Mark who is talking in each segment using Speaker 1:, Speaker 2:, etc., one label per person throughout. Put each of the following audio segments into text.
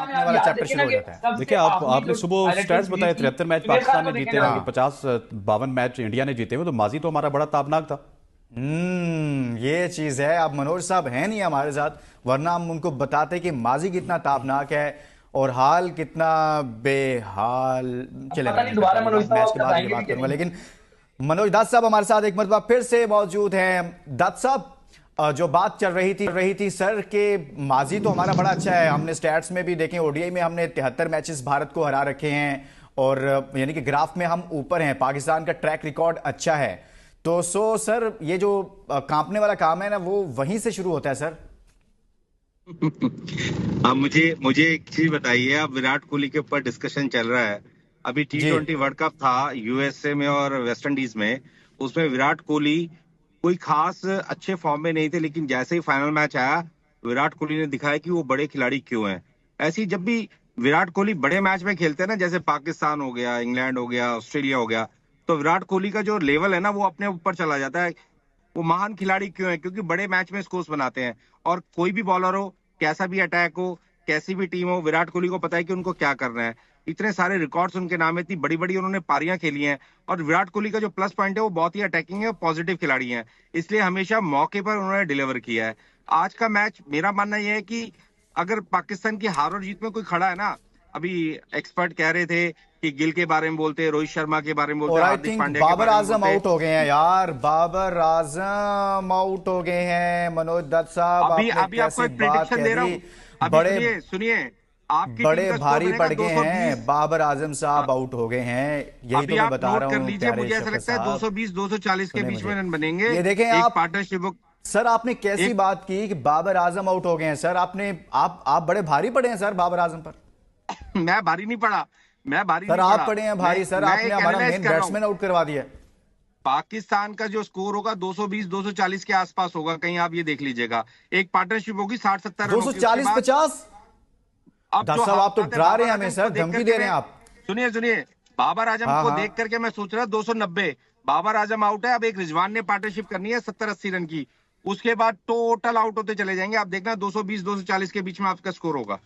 Speaker 1: कांपने वाला चैप्टर शुरू हो जाता है।
Speaker 2: देखिए आपने सुबह स्टैट्स बताए, 73 मैच पाकिस्तान ने जीते हैं, 52 मैच इंडिया ने जीते हुए, तो माजी तो हमारा बड़ा ताबनाक था।
Speaker 1: ये चीज है। अब मनोज साहब हैं नहीं हमारे साथ, वरना हम उनको बताते कि माजी कितना तापनाक है और हाल कितना बेहाल। चले
Speaker 3: पता नहीं दोबारा मनोज साहब
Speaker 1: मैच के
Speaker 3: आपका
Speaker 1: बाद ये
Speaker 3: जाएंगे भी
Speaker 1: बात
Speaker 3: कि
Speaker 1: करूंगा,
Speaker 3: नहीं।
Speaker 1: लेकिन मनोज दत्त साहब हमारे साथ एक मरतबा फिर से मौजूद हैं। दत्त साहब, जो बात चल रही थी सर के माजी तो हमारा बड़ा अच्छा है, हमने स्टैट्स में भी देखें, ओडीआई में हमने 73 मैचेस भारत को हरा रखे हैं और यानी कि ग्राफ में हम ऊपर हैं, पाकिस्तान का ट्रैक रिकॉर्ड अच्छा है। तो सर ये जो कांपने वाला काम है ना, वो वहीं से शुरू होता है सर।
Speaker 4: अब मुझे मुझे एक चीज बताइए, अब विराट कोहली के ऊपर डिस्कशन चल रहा है। अभी T20 वर्ल्ड कप था यूएसए में और वेस्ट इंडीज में, उसमें विराट कोहली कोई खास अच्छे फॉर्म में नहीं थे, लेकिन जैसे ही फाइनल मैच आया विराट कोहली ने दिखाया कि वो बड़े खिलाड़ी क्यों हैं। ऐसे ही जब भी विराट कोहली बड़े मैच में खेलते हैं ना, जैसे पाकिस्तान हो गया, इंग्लैंड हो गया, ऑस्ट्रेलिया हो गया, तो विराट कोहली का जो लेवल है ना वो अपने ऊपर चला जाता है। वो महान खिलाड़ी क्यों है? क्योंकि बड़े मैच में स्कोर्स बनाते हैं, और कोई भी बॉलर हो, कैसा भी अटैक हो, कैसी भी टीम हो, विराट कोहली को पता है कि उनको क्या करना है। इतने सारे रिकॉर्ड्स उनके नाम है, इतनी बड़ी बड़ी उन्होंने पारियां खेली हैं। और विराट कोहली का जो प्लस पॉइंट है वो बहुत ही अटैकिंग है, पॉजिटिव खिलाड़ी है, इसलिए हमेशा मौके पर उन्होंने डिलीवर किया है। आज का मैच मेरा मानना यह है कि अगर पाकिस्तान की हार और जीत में कोई खड़ा है ना, अभी एक्सपर्ट कह रहे थे कि गिल के बारे में बोलते, रोहित शर्मा के बारे में बोलते,
Speaker 1: और आई
Speaker 4: हार्दिक
Speaker 1: थिंक
Speaker 4: पांड्या के
Speaker 1: बाबर
Speaker 4: बारे में
Speaker 1: आजम
Speaker 4: बोलते।
Speaker 1: आउट हो गए हैं यार, बाबर आजम आउट हो गए हैं। मनोज दत्त साहब,
Speaker 4: अभी
Speaker 1: आपने
Speaker 4: अभी आपको
Speaker 1: कैसी
Speaker 4: एक
Speaker 1: बात
Speaker 4: प्रेडिक्शन
Speaker 1: कह
Speaker 4: दे रहा
Speaker 1: दी।
Speaker 4: हूँ। अभी
Speaker 1: बड़े
Speaker 4: सुनिए सुनिए, आपकी टीम
Speaker 1: बड़े
Speaker 4: का स्कोर
Speaker 1: भारी
Speaker 4: बनेगा
Speaker 1: पड़ गए
Speaker 4: 220।
Speaker 1: हैं, बाबर आजम साहब आउट हो गए हैं, यही
Speaker 4: अभी
Speaker 1: तो मैं
Speaker 4: आप
Speaker 1: बता
Speaker 4: नोट
Speaker 1: रहा
Speaker 4: कर
Speaker 1: हूँ
Speaker 4: लीजिए,
Speaker 1: प्यारे
Speaker 4: मुझे ऐसा
Speaker 1: शफकत
Speaker 4: लगता है
Speaker 1: साहब।
Speaker 4: 220-240 के
Speaker 1: सुने
Speaker 4: बीच
Speaker 1: मुझे,
Speaker 4: में रन बनेंगे।
Speaker 1: ये देखें
Speaker 4: एक
Speaker 1: आप
Speaker 4: पार्टनरशिप
Speaker 1: सर, आपने कैसी
Speaker 4: एक
Speaker 1: बात की कि बाबर आजम आउट हो गए हैं सर। आप बड़े भारी पड़े हैं सर बाबर आजम पर।
Speaker 4: मैं भारी नहीं पड़ा, मैं भारी
Speaker 1: सर
Speaker 4: नहीं
Speaker 1: आप
Speaker 4: पड़ा।
Speaker 1: पड़े हैं
Speaker 4: मैं
Speaker 1: भारी सर,
Speaker 4: मैं
Speaker 1: आपने
Speaker 4: एक
Speaker 1: हमारा
Speaker 4: एनालाइज
Speaker 1: मेन
Speaker 4: कर रहा हूँ।
Speaker 1: बैट्समैन आउट करवा दिया।
Speaker 4: पाकिस्तान का जो स्कोर होगा 220-240 के आसपास होगा, कहीं आप ये देख लीजिएगा। एक पार्टनरशिप होगी 60-70 रनों की, उसके
Speaker 1: 240
Speaker 4: बाद
Speaker 1: 50।
Speaker 4: अब
Speaker 1: दस
Speaker 4: जो
Speaker 1: साहब आप तो
Speaker 4: हालात है
Speaker 1: डरा रहे
Speaker 4: बाबर
Speaker 1: हैं हमें
Speaker 4: आजम
Speaker 1: सर,
Speaker 4: को देख
Speaker 1: धमकी
Speaker 4: करके
Speaker 1: दे रहे
Speaker 4: मैं,
Speaker 1: हैं आप।
Speaker 4: सुनिए सुनिए, बाबर आजम
Speaker 1: हाँ
Speaker 4: को
Speaker 1: हाँ,
Speaker 4: देख करके मैं सोच रहा 290। बाबर आजम आउट है, अब एक रिजवान ने पार्टनरशिप करनी है 70-80 रन की, उसके बाद टोटल आउट होते चले जाएंगे। आप देखना 220-240 के बीच में आपका स्कोर होगा।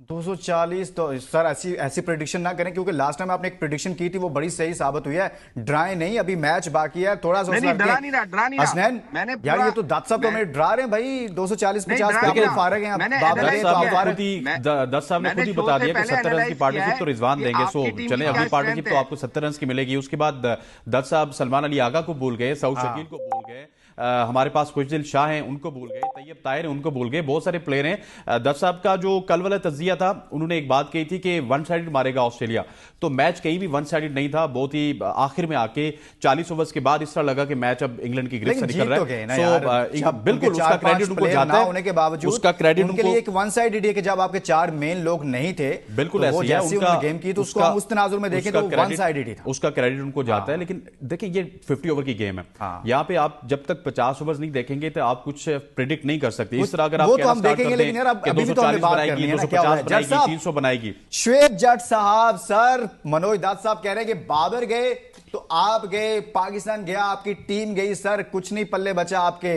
Speaker 1: 240 तो सर ऐसी ऐसी प्रेडिक्शन ना करें, क्योंकि लास्ट टाइम आपने एक प्रेडिक्शन की थी वो बड़ी सही साबित हुई है। ड्राई नहीं, अभी मैच बाकी है, थोड़ा सा
Speaker 4: नहीं
Speaker 1: हौसला
Speaker 4: नहीं, डरा
Speaker 1: रखें।
Speaker 4: नहीं रहा, डरा नहीं रहा।
Speaker 1: हसनैन
Speaker 4: मैंने
Speaker 1: यार,
Speaker 4: पूरा
Speaker 1: ये तो दत्त साहब तो
Speaker 4: मैं
Speaker 1: हमें डरा रहे हैं भाई। 240
Speaker 4: नहीं
Speaker 1: 50
Speaker 4: डरा
Speaker 1: पे आप
Speaker 4: नहीं
Speaker 1: लोग
Speaker 4: रहा,
Speaker 1: फारग हैं, आप
Speaker 4: मैंने
Speaker 1: बाबर
Speaker 2: दत्त
Speaker 1: हैं
Speaker 4: एनालाइज
Speaker 1: तो
Speaker 2: साहब
Speaker 1: आप
Speaker 2: ने
Speaker 4: किया है।
Speaker 2: खुद
Speaker 1: फारग।
Speaker 2: ही दत्त साहब ने
Speaker 4: मैंने
Speaker 2: खुद ही
Speaker 4: शो
Speaker 2: बता
Speaker 4: से
Speaker 2: दिया कि
Speaker 4: पहले
Speaker 2: 70 रन की
Speaker 4: एनालाइज किया
Speaker 2: पार्टनरशिप
Speaker 4: है
Speaker 2: तो रिजवान
Speaker 4: कि
Speaker 2: देंगे। सो
Speaker 4: आपकी टीम
Speaker 2: चले,
Speaker 4: की क्या
Speaker 2: अगली पार्टनरशिप
Speaker 4: स्ट्रेंथ
Speaker 2: तो
Speaker 4: है।
Speaker 2: आपको 70 रन की मिलेगी। उसके बाद दत्त साहब सलमान अली आगा को भूल गए, सऊद
Speaker 1: हाँ
Speaker 2: शकील को भूल गए, हमारे पास खुशदिल शाह हैं उनको भूल गए, तैयब ताहिर हैं उनको भूल गए, बहुत सारे प्लेयर हैं। दत्त साहब का जो कल वाला तज्जिया था, उन्होंने एक बात कही थी कि वन साइडेड मारेगा ऑस्ट्रेलिया, तो मैच कहीं भी वन साइडेड नहीं था। बहुत ही आखिर में आके 40 ओवर्स के बाद इस तरह लगा कि मैच अब इंग्लैंड की गिरफ्त से
Speaker 1: लेकिन
Speaker 2: निकल
Speaker 1: जीत
Speaker 2: रहा
Speaker 1: तो
Speaker 2: है।
Speaker 1: गए ना यार। जब
Speaker 2: बिल्कुल
Speaker 1: उनके
Speaker 2: उसका
Speaker 1: चार
Speaker 2: क्रेडिट
Speaker 1: पांच
Speaker 2: उनको
Speaker 1: प्लेयर
Speaker 2: जाता
Speaker 1: ना
Speaker 2: है,
Speaker 1: होने के बावजूद
Speaker 2: उसका क्रेडिट
Speaker 1: उनके लिए एक वन साइडेड है कि जब आपके चार मेन लोग नहीं थे,
Speaker 2: बिल्कुल
Speaker 1: तो
Speaker 2: ऐसे
Speaker 1: वो
Speaker 2: ही है।
Speaker 1: जैसे
Speaker 2: उनका
Speaker 1: उन्होंने गेम की तो उसको हम उस तनाजुर में देखें तो वन साइडेड ही था।
Speaker 2: उसका क्रेडिट उनको जाता है।
Speaker 1: हाँ
Speaker 2: लेकिन देखिए ये 50 ओवर की गेम है,
Speaker 1: हाँ,
Speaker 2: यहाँ पे आप जब तक 50 ओवर्स नहीं देखेंगे तो आप कुछ प्रिडिक्ट नहीं कर सकते। इस तरह अगर आप
Speaker 1: वो तो
Speaker 2: कहना
Speaker 1: हम
Speaker 2: स्टार्ट
Speaker 1: देखेंगे,
Speaker 2: कर दें
Speaker 1: लेकिन यार
Speaker 2: कि
Speaker 1: अभी भी तो हमें
Speaker 2: 240
Speaker 1: बात
Speaker 2: बनाएगी,
Speaker 1: करनी है ना, क्या हो रहा
Speaker 2: 250
Speaker 1: है। जट
Speaker 2: बनाएगी,
Speaker 1: साहब,
Speaker 2: 300 बनाएगी।
Speaker 1: श्वेत जट साहब, सर मनोज दत्त साहब कह रहे हैं कि बाबर गए तो आप गए, पाकिस्तान गया, आपकी टीम गई, सर कुछ नहीं पल्ले बचा आपके।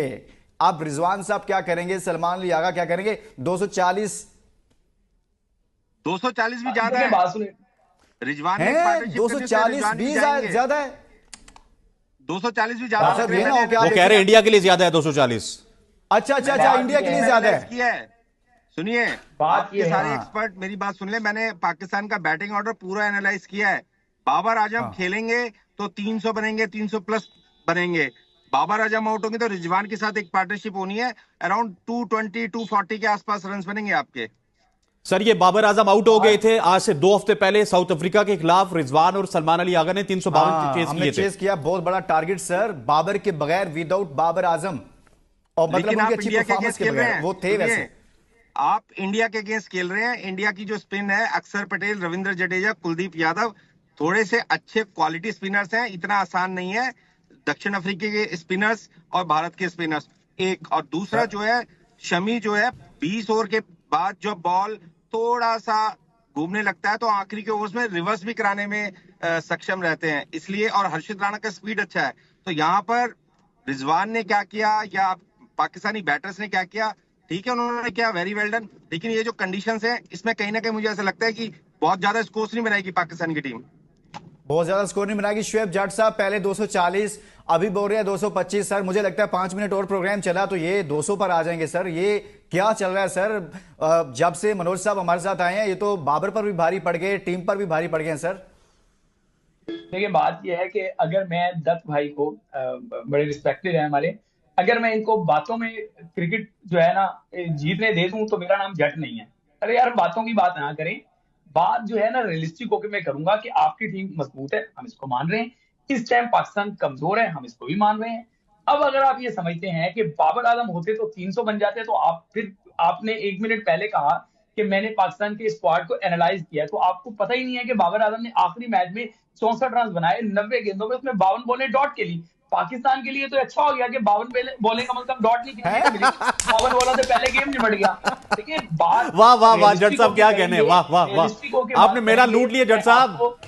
Speaker 1: आप रिजवान साहब क्या करेंगे, सलमान अली आगा क्या करेंगे? 240
Speaker 4: 240 भी ज्यादा
Speaker 3: देखिए
Speaker 4: है।
Speaker 3: बात सुने,
Speaker 4: रिजवान ने एक
Speaker 1: हैं?
Speaker 4: पार्टनरशिप करनी है, तो
Speaker 1: 240
Speaker 4: रिजवान भी
Speaker 1: 20
Speaker 4: जाएंगे।
Speaker 1: ज्यादा है।
Speaker 4: 240 भी ज्यादा
Speaker 1: अच्छा,
Speaker 4: है।
Speaker 1: ये ना हो क्या
Speaker 2: वो
Speaker 1: आप
Speaker 2: कह रहे हैं इंडिया के लिए ज्यादा है 240।
Speaker 1: अच्छा अच्छा अच्छा, इंडिया के लिए ज्यादा है।
Speaker 4: किया है। सुनिए,
Speaker 3: बात
Speaker 4: आपके
Speaker 3: ये है,
Speaker 4: सारे
Speaker 1: हाँ
Speaker 4: एक्सपर्ट मेरी बात सुन ले, मैंने पाकिस्तान का बैटिंग ऑर्डर पूरा एनालाइज किया है। बाबर आजम
Speaker 1: हाँ,
Speaker 4: खेलेंगे तो 300 बनेंगे, 300 प्लस बनेंगे। बाबर आजम आउट होंगे तो रिजवान के साथ एक पार्टनरशिप होनी है, अराउंड 220-240 के आसपास रन बनेंगे आपके।
Speaker 2: सर ये बाबर आजम आउट हो गए
Speaker 3: बात
Speaker 2: थे आज से 2 हफ्ते पहले साउथ अफ्रीका के खिलाफ। रिजवान और सलमान अली आगा ने 352 चेस
Speaker 1: हमने
Speaker 2: किए थे।
Speaker 1: चेस किया, बहुत बड़ा टारगेट सर, बाबर के बगैर, विदाउट बाबर आजम, और मतलब
Speaker 4: लेकिन
Speaker 1: उनकी
Speaker 4: आप
Speaker 1: अच्छी
Speaker 4: इंडिया के
Speaker 1: परफॉर्मेंस
Speaker 4: अगेंस्ट
Speaker 1: के
Speaker 4: खेल रहे
Speaker 1: बगैर
Speaker 4: हैं।
Speaker 1: वो थे
Speaker 4: सुनिए,
Speaker 1: वैसे।
Speaker 4: आप इंडिया के अगेंस्ट खेल रहे हैं। इंडिया की जो स्पिन है, अक्षर पटेल, रविंद्र जडेजा, कुलदीप यादव, थोड़े से अच्छे क्वालिटी स्पिनर्स हैं, इतना आसान नहीं है दक्षिण अफ्रीका के स्पिनर्स और भारत के स्पिनर्स। एक और दूसरा
Speaker 1: सर
Speaker 4: जो है, शमी जो है 20 ओवर के बाद जो बॉल थोड़ा सा घूमने लगता है तो आखिरी के ओवर्स में रिवर्स भी कराने में सक्षम रहते हैं, इसलिए। और हर्षित राणा का स्पीड अच्छा है। तो यहाँ पर रिजवान ने क्या किया या पाकिस्तानी बैटर्स ने क्या किया, ठीक है, उन्होंने क्या, वेरी वेल डन। लेकिन ये जो कंडीशंस है, इसमें कहीं ना कहीं मुझे ऐसा लगता है कि बहुत ज्यादा स्कोर्स नहीं बनाएगी पाकिस्तान की टीम।
Speaker 1: बहुत ज्यादा स्कोर नहीं बनाएगी। शुएब जट साहब पहले 240, अभी बोल रहे हैं 225। सर मुझे लगता है 5 मिनट और प्रोग्राम चला तो ये 200 पर आ जाएंगे सर। ये क्या चल रहा है सर? जब से मनोज साहब हमारे साथ आए हैं ये तो बाबर पर भी भारी पड़ गए, टीम पर भी भारी पड़ गए हैं सर।
Speaker 3: देखिए, बात यह है कि अगर मैं दत्त भाई को बड़े रिस्पेक्टेड है हमारे, अगर मैं इनको बातों में क्रिकेट जो है ना जीतने दे दूं तो मेरा नाम जट नहीं है। अरे यार, बातों की बात ना करें। बात जो है ना रियलिस्टिक होकर मैं करूंगा कि आपकी टीम मजबूत है, हम इसको मान रहे हैं। इस टाइम पाकिस्तान कमजोर है, हम इसको भी मान रहे हैं। अब अगर आप ये समझते हैं कि बाबर आजम होते तो 300 बन जाते, तो आप फिर आपने 1 मिनट पहले कहा कि मैंने पाकिस्तान के स्क्वाड को एनालाइज किया, तो आपको पता ही नहीं है कि बाबर आजम ने आखिरी मैच में 64 रन बनाए 90 गेंदों में, उसमें 52 बॉलें डॉट के ली। पाकिस्तान के लिए तो अच्छा हो गया कि 52 बॉलें का मतलब डॉट नहीं खेलने को मिली, 52 बॉलों से पहले गेम निपट गया। देखिए बात,
Speaker 2: वाह वाह वाह जट साहब, क्या कहने, वाह वाह वाह, आपने मेरा लूट लिया जट साहब।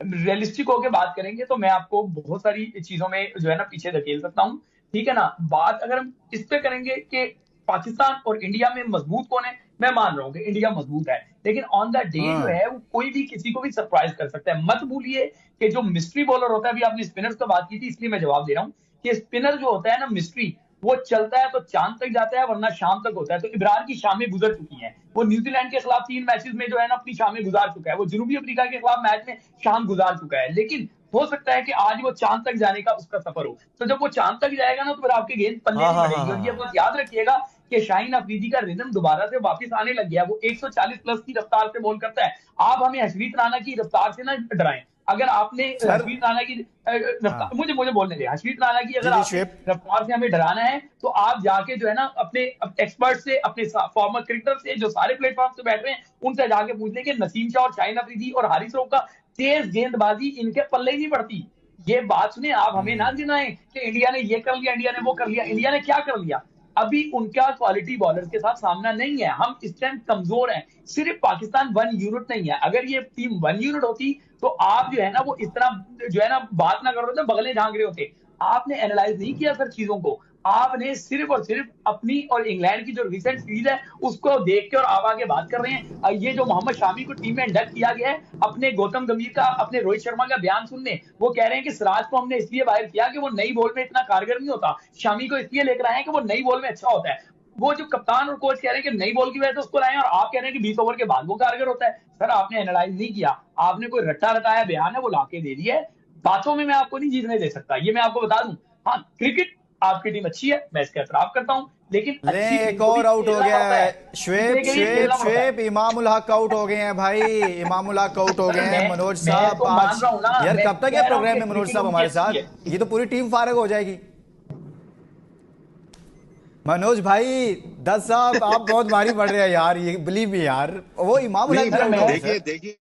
Speaker 3: रियलिस्टिक होकर बात करेंगे तो मैं आपको बहुत सारी चीजों में जो है ना पीछे धकेल सकता हूँ। ठीक है ना, बात अगर हम इस पे करेंगे कि पाकिस्तान और इंडिया में मजबूत कौन है, मैं मान रहा हूँ कि इंडिया मजबूत है, लेकिन ऑन द डे जो है वो कोई भी किसी को भी सरप्राइज कर सकता है। मत भूलिए कि जो मिस्ट्री बॉलर होता है, अभी आपने स्पिनर्स की बात की थी इसलिए मैं जवाब दे रहा हूँ कि स्पिनर जो होता है ना मिस्ट्री, वो चलता है तो चांद तक जाता है वरना शाम तक होता है। तो इब्रार की शामें गुजर चुकी हैं, वो न्यूजीलैंड के खिलाफ 3 मैचेस में जो है ना अपनी शामें गुजार चुका है, वो जनूबी अफ्रीका के खिलाफ मैच में शाम गुजार चुका है। लेकिन हो सकता है कि आज वो चांद तक जाने का उसका सफर हो, तो जब वो चांद तक जाएगा ना तो फिर आपकी गेंद पल्ले नहीं पड़ेगी। और ये बात याद रखिएगा कि शाहीन अफरीदी का रिदम दोबारा से वापस आने लग गया, वो 140 प्लस की रफ्तार से बॉल करता है। आप हमें हर्षदीप राणा की रफ्तार से ना डराएं। अगर आपने हर्षदीप राणा की रफ्तार, मुझे बोलने दे, हर्षदीप राणा की अगर आपने रफ्तार से हमें डराना है तो आप जाके जो है ना अपने एक्सपर्ट से, अपने फॉर्मर क्रिकेटर से जो सारे प्लेटफॉर्म से बैठ रहे हैं उनसे जाके पूछ लें कि नसीम शाह और शाहीन अफरीदी और हारिस रऊफ का तेज गेंदबाजी इनके पल्ले ही नहीं पड़ती। ये बात सुने, आप हमें ना गिनाएं कि इंडिया ने ये कर लिया, इंडिया ने वो कर लिया। इंडिया ने क्या कर लिया? अभी उनका क्वालिटी बॉलर के साथ सामना नहीं है, हम इस टाइम कमजोर हैं। सिर्फ पाकिस्तान 1 यूनिट नहीं है, अगर ये टीम 1 यूनिट होती तो आप जो है ना वो इस तरह जो है ना बात ना कर रहे होते, बगले झांक रहे होते। आपने एनालाइज नहीं किया सर चीजों को, आपने सिर्फ और सिर्फ अपनी और इंग्लैंड की जो रिसेंट सीरीज है उसको देख के और आप आगे बात कर रहे हैं। ये जो मोहम्मद शामी को टीम में इंडक्ट किया गया है अपने गौतम गंभीर का, अपने रोहित शर्मा का बयान सुनने, वो कह रहे हैं कि सिराज को हमने इसलिए बाहर किया कि वो नई बॉल में इतना कारगर नहीं होता, शामी को इसलिए लेकर आए हैं कि वो नई बॉल में अच्छा होता है। वो जो कप्तान और कोच कह रहे हैं कि नई बॉल की वजह से उसको लाए और आप कह रहे हैं कि 20 ओवर के बाद वो कारगर होता है। सर आपने एनालाइज नहीं किया, आपने कोई रट्टा रटाया बयान है वो लाके दे दिया है। बातों में मैं आपको नहीं जीतने दे सकता, ये मैं आपको बता दूं। हाँ, क्रिकेट आपकी टीम अच्छी है, मैं इसका एतराफ करता हूं, लेकिन अच्छी
Speaker 1: एक और आउट हो गया है शुएब इमामुल हक आउट हो गए हैं भाई, इमामुल हक आउट हो गए हैं। मनोज साहब आज यार कब तक है प्रोग्राम में मनोज साहब हमारे साथ? ये तो पूरी टीम फारिग हो जाएगी। मनोज भाई, दत्त साहब आप बहुत भारी पड़ रहे हैं यार, ये बिलीव भी यार, वो इमामुल हक
Speaker 4: देखिए